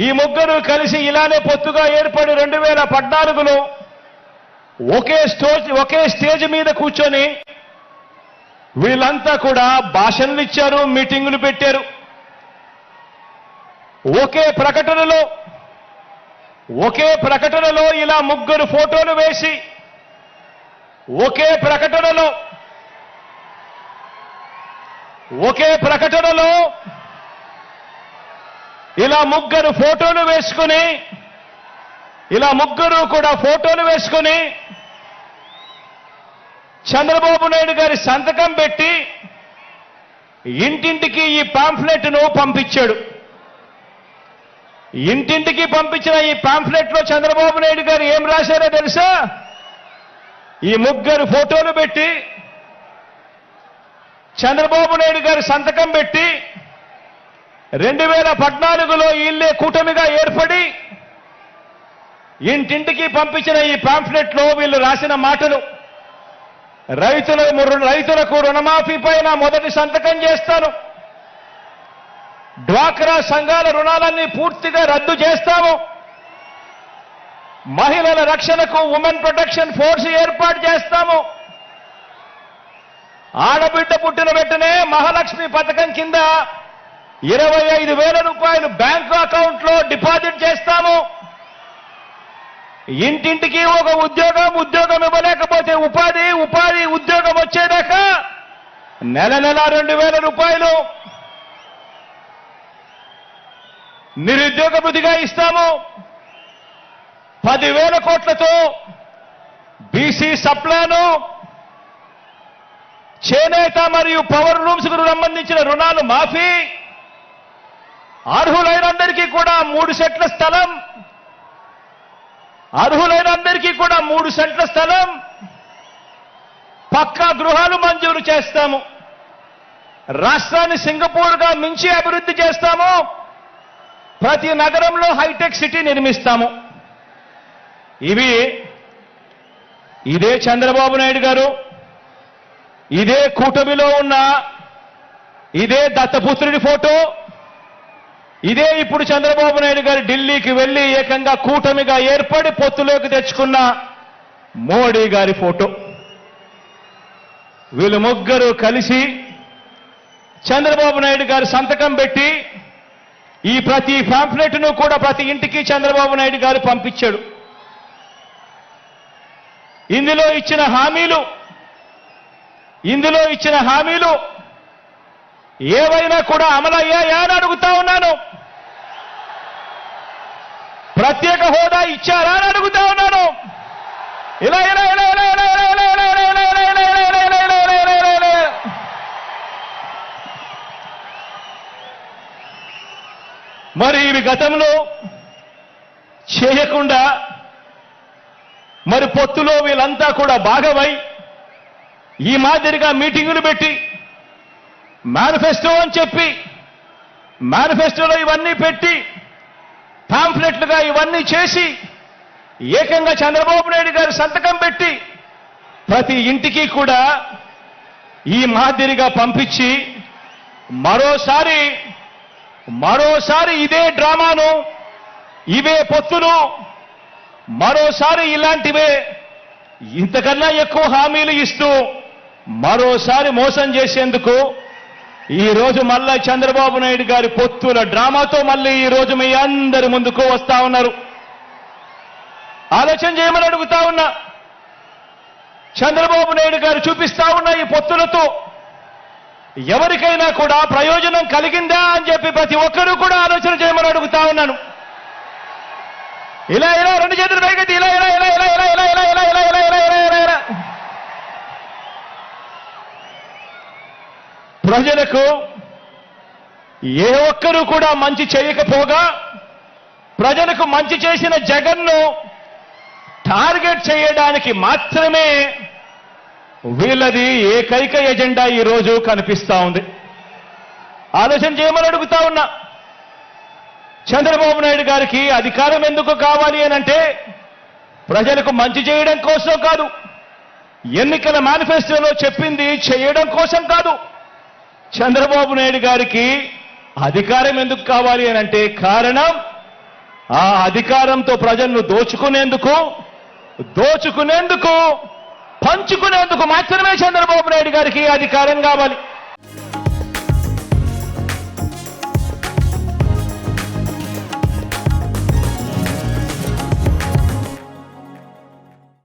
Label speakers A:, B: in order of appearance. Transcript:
A: ఈ ముగ్గురు కలిసి ఇలానే పొత్తుగా ఏర్పడి 2014లో ఒకే స్టేజ్ మీద కూర్చొని వీళ్ళంతా కూడా భాషణలు ఇచ్చారు, మీటింగులు పెట్టారు. ఒకే ప్రకటనలో ఇలా ముగ్గురు ఫోటోలు వేసి ఒకే ప్రకటనలో ఇలా ముగ్గురు ఫోటోలు వేసుకుని చంద్రబాబు నాయుడు గారి సంతకం పెట్టి ఇంటింటికి ఈ పాంఫ్లెట్ను పంపించాడు. ఇంటింటికి పంపించిన ఈ పాంఫ్లెట్లో చంద్రబాబు నాయుడు గారు ఏం రాశారో తెలుసా? ఈ ముగ్గురు ఫోటోలు పెట్టి చంద్రబాబు నాయుడు గారి సంతకం పెట్టి 2014లో వీళ్ళే కూటమిగా ఏర్పడి ఇంటింటికి పంపించిన ఈ పాంఫ్లెట్లో వీళ్ళు రాసిన మాటలు: రైతులకు రుణమాఫీ పైన మొదటి సంతకం చేస్తాను, డ్వాక్రా సంఘాల రుణాలన్నీ పూర్తిగా రద్దు చేస్తాము, మహిళల రక్షణకు ఉమెన్ ప్రొటెక్షన్ ఫోర్స్ ఏర్పాటు చేస్తాము, ఆడబిడ్డ పుట్టిన వెంటనే మహాలక్ష్మి పథకం కింద 25,000 రూపాయలు బ్యాంకు అకౌంట్లో డిపాజిట్ చేస్తాము, ఇంటింటికి ఒక ఉద్యోగం ఇవ్వలేకపోతే ఉపాధి ఉద్యోగం వచ్చేదాకా నెల 2,000 రూపాయలు నిరుద్యోగ భృతిగా ఇస్తాము, 10,000 కోట్లతో బీసీ సప్లాను, చేనేత మరియు పవర్ లూమ్స్ కు సంబంధించిన రుణాలు మాఫీ, అర్హులైనందరికీ కూడా 3 సెంట్ల స్థలం, పక్కా గృహాలు మంజూరు చేస్తాము, రాష్ట్రాన్ని సింగపూర్గా మించి అభివృద్ధి చేస్తాము, ప్రతి నగరంలో హైటెక్ సిటీ నిర్మిస్తాము. ఇదే చంద్రబాబు నాయుడు గారు, ఇదే కూటమిలో ఉన్న ఇదే దత్తపుత్రుడి ఫోటో, ఇదే ఇప్పుడు చంద్రబాబు నాయుడు గారు ఢిల్లీకి వెళ్లి ఏకంగా కూటమిగా ఏర్పడి పొత్తులోకి తెచ్చుకున్న మోడీ గారి ఫోటో. వీళ్ళు ముగ్గురు కలిసి చంద్రబాబు నాయుడు గారు సంతకం పెట్టి ఈ ప్రతి పాంఫ్లెట్ను కూడా ప్రతి ఇంటికి చంద్రబాబు నాయుడు గారు పంపించాడు. ఇందులో ఇచ్చిన హామీలు ఏవైనా కూడా అమలయ్యాయా అని అడుగుతా ఉన్నాను. ప్రత్యేక హోదా ఇచ్చారా అని అడుగుతా ఉన్నాను. మరి ఇవి గతంలో చేయకుండా మరి పొత్తులో వీళ్ళంతా కూడా భాగమై ఈ మాదిరిగా మీటింగులు పెట్టి మేనిఫెస్టో అని చెప్పి మేనిఫెస్టోలో ఇవన్నీ పెట్టి పాంఫ్లెట్లుగా ఇవన్నీ చేసి ఏకంగా చంద్రబాబు నాయుడు గారు సంతకం పెట్టి ప్రతి ఇంటికి కూడా ఈ మాదిరిగా పంపించి మరోసారి ఇదే డ్రామాను, ఇవే పొత్తులు, మరోసారి ఇలాంటివే ఇంతకన్నా ఎక్కువ హామీలు ఇస్తూ మరోసారి మోసం చేసేందుకు ఈ రోజు మళ్ళా చంద్రబాబు నాయుడు గారి పొత్తుల డ్రామాతో మళ్ళీ ఈ రోజు మీ అందరి ముందుకు వస్తా ఉన్నారు. ఆలోచన చేయమని అడుగుతా ఉన్నా. చంద్రబాబు నాయుడు గారు చూపిస్తా ఉన్న ఈ పొత్తులతో ఎవరికైనా కూడా ప్రయోజనం కలిగిందా అని చెప్పి ప్రతి ఒక్కరూ కూడా ఆలోచన చేయమని అడుగుతా ఉన్నాను. ఇలా రెండు చేతులు పైకెత్తి ఇలా ప్రజలకు ఏ ఒక్కరూ కూడా మంచి చేయకపోగా ప్రజలకు మంచి చేసిన జగన్ను టార్గెట్ చేయడానికి మాత్రమే వీళ్ళది ఏకైక ఎజెండా ఈ రోజు కనిపిస్తా ఉంది. ఆలోచన చేయమని అడుగుతా ఉన్నా. చంద్రబాబు నాయుడు గారికి అధికారం ఎందుకు కావాలి అనంటే ప్రజలకు మంచి చేయడం కోసం కాదు, ఎన్నికల మేనిఫెస్టోలో చెప్పింది చేయడం కోసం కాదు. చంద్రబాబు నాయుడు గారికి అధికారం ఎందుకు కావాలి అనంటే కారణం ఆ అధికారంతో ప్రజలను దోచుకునేందుకు పంచుకునేందుకు మాత్రమే చంద్రబాబు నాయుడు గారికి అధికారం కావాలి.